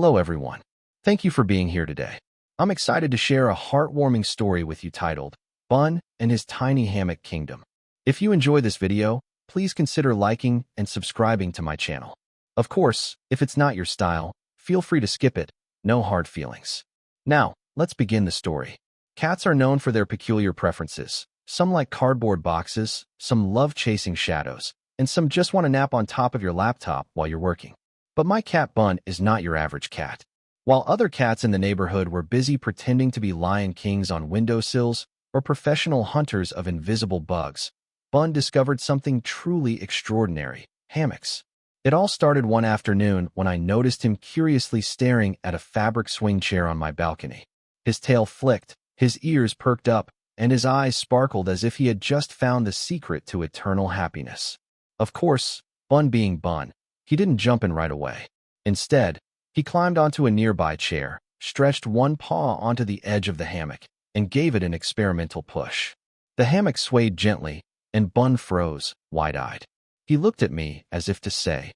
Hello everyone. Thank you for being here today. I'm excited to share a heartwarming story with you titled, Bun and His Tiny Hammock Kingdom. If you enjoy this video, please consider liking and subscribing to my channel. Of course, if it's not your style, feel free to skip it, no hard feelings. Now, let's begin the story. Cats are known for their peculiar preferences. Some like cardboard boxes, some love chasing shadows, and some just want to nap on top of your laptop while you're working. But my cat Bun is not your average cat. While other cats in the neighborhood were busy pretending to be lion kings on windowsills or professional hunters of invisible bugs, Bun discovered something truly extraordinary: hammocks. It all started one afternoon when I noticed him curiously staring at a fabric swing chair on my balcony. His tail flicked, his ears perked up, and his eyes sparkled as if he had just found the secret to eternal happiness. Of course, Bun being Bun, he didn't jump in right away. Instead, he climbed onto a nearby chair, stretched one paw onto the edge of the hammock, and gave it an experimental push. The hammock swayed gently, and Bun froze, wide-eyed. He looked at me as if to say,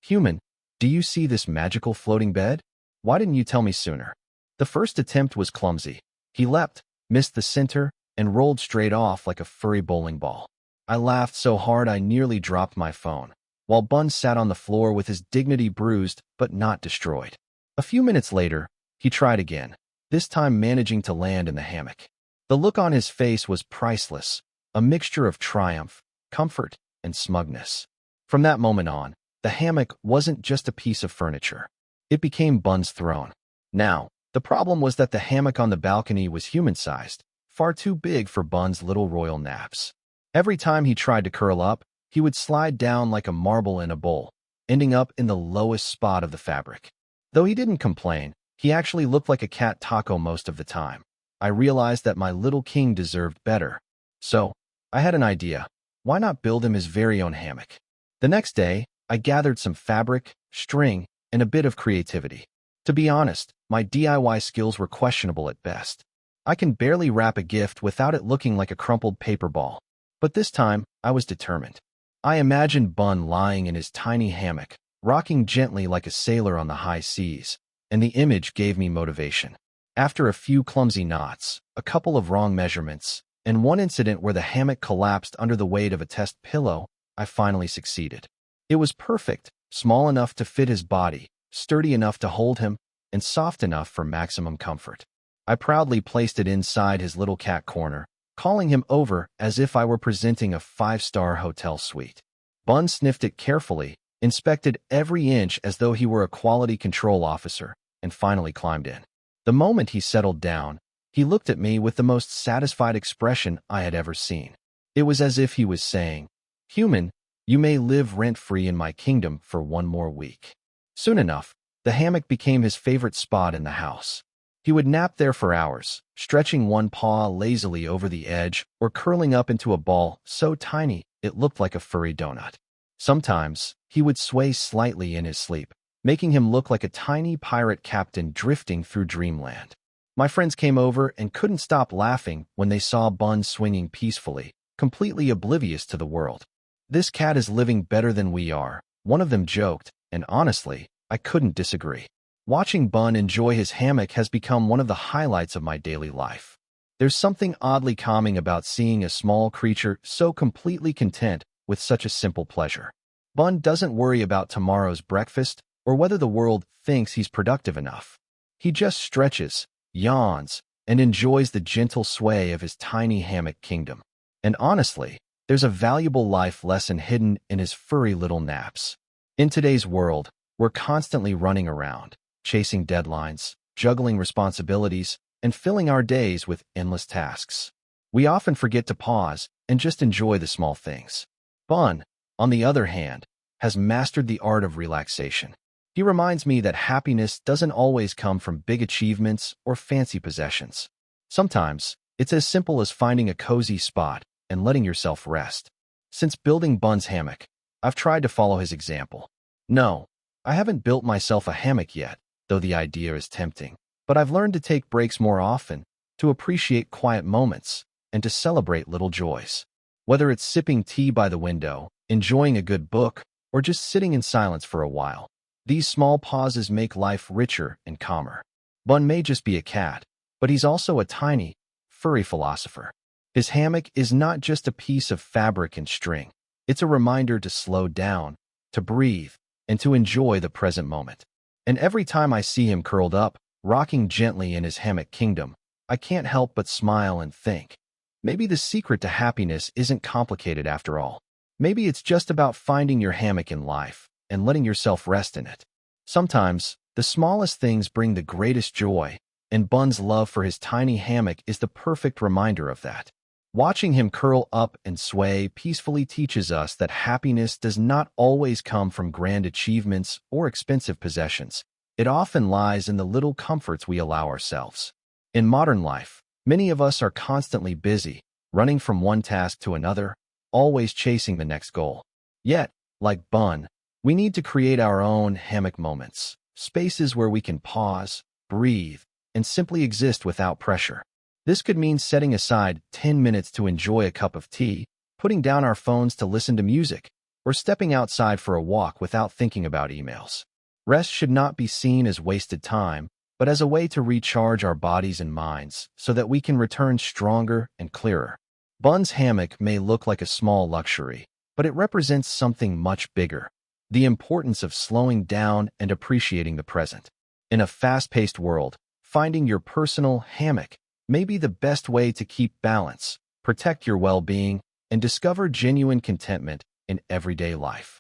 "Human, do you see this magical floating bed? Why didn't you tell me sooner?" The first attempt was clumsy. He leapt, missed the center, and rolled straight off like a furry bowling ball. I laughed so hard I nearly dropped my phone, while Bun sat on the floor with his dignity bruised but not destroyed. A few minutes later, he tried again, this time managing to land in the hammock. The look on his face was priceless, a mixture of triumph, comfort, and smugness. From that moment on, the hammock wasn't just a piece of furniture. It became Bun's throne. Now, the problem was that the hammock on the balcony was human-sized, far too big for Bun's little royal naps. Every time he tried to curl up, he would slide down like a marble in a bowl, ending up in the lowest spot of the fabric. Though he didn't complain, he actually looked like a cat taco most of the time. I realized that my little king deserved better. So, I had an idea. Why not build him his very own hammock? The next day, I gathered some fabric, string, and a bit of creativity. To be honest, my DIY skills were questionable at best. I can barely wrap a gift without it looking like a crumpled paper ball. But this time, I was determined. I imagined Bun lying in his tiny hammock, rocking gently like a sailor on the high seas, and the image gave me motivation. After a few clumsy knots, a couple of wrong measurements, and one incident where the hammock collapsed under the weight of a test pillow, I finally succeeded. It was perfect, small enough to fit his body, sturdy enough to hold him, and soft enough for maximum comfort. I proudly placed it inside his little cat corner, calling him over as if I were presenting a 5-star hotel suite. Bun sniffed it carefully, inspected every inch as though he were a quality control officer, and finally climbed in. The moment he settled down, he looked at me with the most satisfied expression I had ever seen. It was as if he was saying, "Human, you may live rent-free in my kingdom for one more week." Soon enough, the hammock became his favorite spot in the house. He would nap there for hours, stretching one paw lazily over the edge or curling up into a ball so tiny it looked like a furry donut. Sometimes, he would sway slightly in his sleep, making him look like a tiny pirate captain drifting through dreamland. My friends came over and couldn't stop laughing when they saw Bun swinging peacefully, completely oblivious to the world. "This cat is living better than we are," one of them joked, and honestly, I couldn't disagree. Watching Bun enjoy his hammock has become one of the highlights of my daily life. There's something oddly calming about seeing a small creature so completely content with such a simple pleasure. Bun doesn't worry about tomorrow's breakfast or whether the world thinks he's productive enough. He just stretches, yawns, and enjoys the gentle sway of his tiny hammock kingdom. And honestly, there's a valuable life lesson hidden in his furry little naps. In today's world, we're constantly running around, chasing deadlines, juggling responsibilities, and filling our days with endless tasks. We often forget to pause and just enjoy the small things. Bun, on the other hand, has mastered the art of relaxation. He reminds me that happiness doesn't always come from big achievements or fancy possessions. Sometimes, it's as simple as finding a cozy spot and letting yourself rest. Since building Bun's hammock, I've tried to follow his example. No, I haven't built myself a hammock yet, though the idea is tempting. But I've learned to take breaks more often, to appreciate quiet moments, and to celebrate little joys. Whether it's sipping tea by the window, enjoying a good book, or just sitting in silence for a while, These small pauses make life richer and calmer. Bun may just be a cat, but he's also a tiny, furry philosopher. His hammock is not just a piece of fabric and string. It's a reminder to slow down, to breathe, and to enjoy the present moment. And every time I see him curled up, rocking gently in his hammock kingdom, I can't help but smile and think, maybe the secret to happiness isn't complicated after all. Maybe it's just about finding your hammock in life and letting yourself rest in it. Sometimes, the smallest things bring the greatest joy, and Bun's love for his tiny hammock is the perfect reminder of that. Watching him curl up and sway peacefully teaches us that happiness does not always come from grand achievements or expensive possessions. It often lies in the little comforts we allow ourselves. In modern life, many of us are constantly busy, running from one task to another, always chasing the next goal. Yet, like Bun, we need to create our own hammock moments, spaces where we can pause, breathe, and simply exist without pressure. This could mean setting aside 10 minutes to enjoy a cup of tea, putting down our phones to listen to music, or stepping outside for a walk without thinking about emails. Rest should not be seen as wasted time, but as a way to recharge our bodies and minds so that we can return stronger and clearer. Bun's hammock may look like a small luxury, but it represents something much bigger: the importance of slowing down and appreciating the present. In a fast-paced world, finding your personal hammock may be the best way to keep balance, protect your well-being, and discover genuine contentment in everyday life.